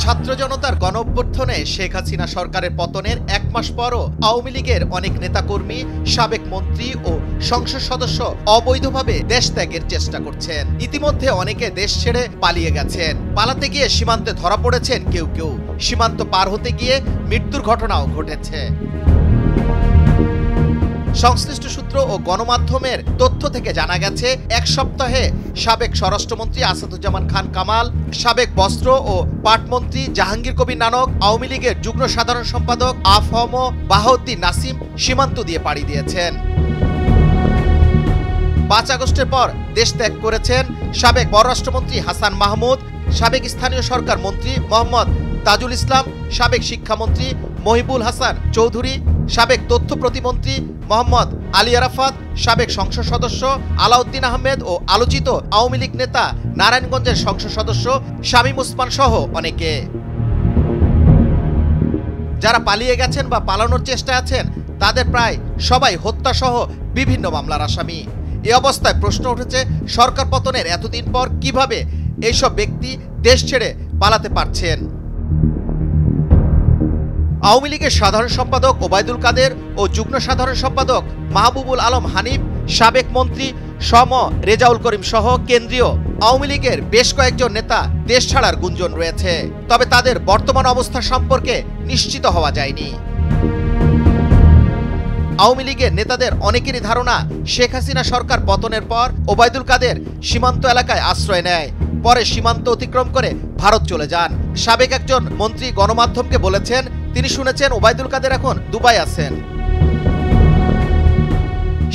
ছাত্র জনতার গণঅভ্যুত্থানে শেখ হাসিনা সরকারের পতনের এক মাস পরও আওয়ামী লীগের অনেক নেতাকর্মী, সাবেক মন্ত্রী ও সংসদ সদস্য অবৈধভাবে দেশ ত্যাগের চেষ্টা করছেন। ইতিমধ্যে অনেকে দেশ ছেড়ে পালিয়ে গেছেন। পালাতে গিয়ে সীমান্তে ধরা পড়েছেন কেউ কেউ। সীমান্ত পার হতে গিয়ে মৃত্যুর ঘটনাও ঘটেছে। সংশ্লিষ্ট সূত্র ও গণমাধ্যমের তথ্য থেকে জানা গেছে, এক সপ্তাহে সাবেক স্বরাষ্ট্রমন্ত্রী আসাদুজ্জামান খান কামাল, সাবেক বস্ত্র ও পাটমন্ত্রী জাহাঙ্গীর কবির নানক, আওয়ামী লীগের যুগ্ম সাধারণ সম্পাদক আফম বাহাউদ্দিন নাসিম সীমান্ত দিয়ে পাড়ি দিয়েছেন। 5 আগস্টের পর দেশ ত্যাগ করেছেন সাবেক পররাষ্ট্রমন্ত্রী হাসান মাহমুদ, সাবেক স্থানীয় সরকার মন্ত্রী মোহাম্মদ তাজুল ইসলাম, সাবেক শিক্ষামন্ত্রী মহিবুল হাসান চৌধুরী, সাবেক তথ্য প্রতিমন্ত্রী মোহাম্মদ আলী আরাফাত, সাবেক সংসদ সদস্য আলাউদ্দিন আহমেদ ও আলোচিত আওয়ামী লীগ নেতা নারায়ণগঞ্জের সংসদ সদস্য শামীম ওসমান সহ অনেকে। যারা পালিয়ে গেছেন বা পালানোর চেষ্টায় আছেন তাদের প্রায় সবাই হত্যাসহ বিভিন্ন মামলার আসামি। এই অবস্থায় প্রশ্ন উঠেছে, সরকার পতনের এতদিন পর কিভাবে এইসব ব্যক্তি দেশ ছেড়ে পালাতে পারছেন? আওয়ামী লীগের সাধারণ সম্পাদক ওবায়দুল কাদের ও যুগ্ম সাধারণ সম্পাদক মাহবুবুল আলম হানিফ, সাবেক মন্ত্রী সম রেজাউল করিম সহ কেন্দ্রীয় আওয়ামী লীগের বেশ কয়েকজন নেতা দেশ ছাড়ার গুঞ্জন রয়েছে। তবে তাদের বর্তমান অবস্থা সম্পর্কে নিশ্চিত হওয়া যায়নি। আওয়ামী লীগের নেতাদের অনেকেরই ধারণা, শেখ হাসিনা সরকার পতনের পর ওবায়দুল কাদের সীমান্ত এলাকায় আশ্রয় নেয়, পরে সীমান্ত অতিক্রম করে ভারত চলে যান। সাবেক একজন মন্ত্রী গণমাধ্যমকে বলেছেন, তিনি শুনেছেন ওবায়দুল কাদের এখন দুবাই আছেন।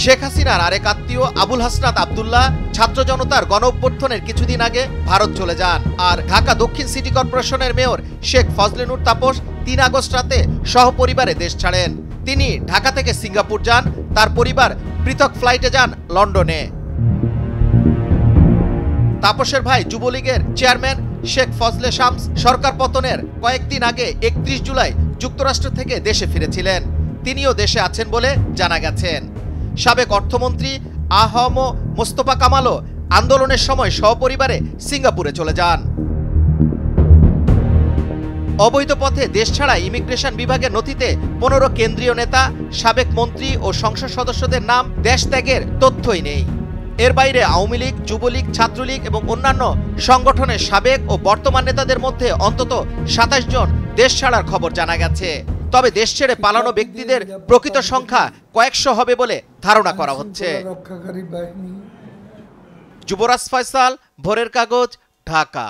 শেখ হাসিনার আরেক আত্মীয় আবুল হাসনাত আবদুল্লাহ ছাত্র জনতার গণঅভ্যুত্থানের কিছুদিন আগে ভারত চলে যান। আর ঢাকা দক্ষিণ সিটি কর্পোরেশনের মেয়র শেখ ফজলে নূর তাপস 3 আগস্ট রাতে সহপরিবারে দেশ ছাড়েন। তিনি ঢাকা থেকে সিঙ্গাপুর যান, তার পরিবার পৃথক ফ্লাইটে যান লন্ডনে। তাপসের ভাই যুবলীগের চেয়ারম্যান শেখ ফজলে শামস সরকার পতনের কয়েকদিন আগে 31 জুলাই যুক্তরাষ্ট্র থেকে দেশে ফিরেছিলেন। তিনিও দেশে আছেন বলে জানা গেছেন। সাবেক অর্থমন্ত্রী আহম মোস্তফা কামালও আন্দোলনের সময় সপরিবারে সিঙ্গাপুরে চলে যান। অবৈধ পথে দেশ ছাড়া ইমিগ্রেশন বিভাগের নথিতে 15 কেন্দ্রীয় নেতা, সাবেক মন্ত্রী ও সংসদ সদস্যদের নাম দেশ ত্যাগের তথ্যই নেই। এর বাইরে আওয়ামী লীগ, যুবলীগ, ছাত্রলীগ এবং অন্যান্য সংগঠনের সাবেক ও বর্তমান নেতাদের মধ্যে অন্তত 27 জন দেশ ছাড়ার খবর জানা গেছে। তবে দেশ ছেড়ে পালানো ব্যক্তিদের প্রকৃত সংখ্যা কয়েকশো হবে বলে ধারণা করা হচ্ছে। যুবরাজ ফয়সাল, ভোরের কাগজ, ঢাকা।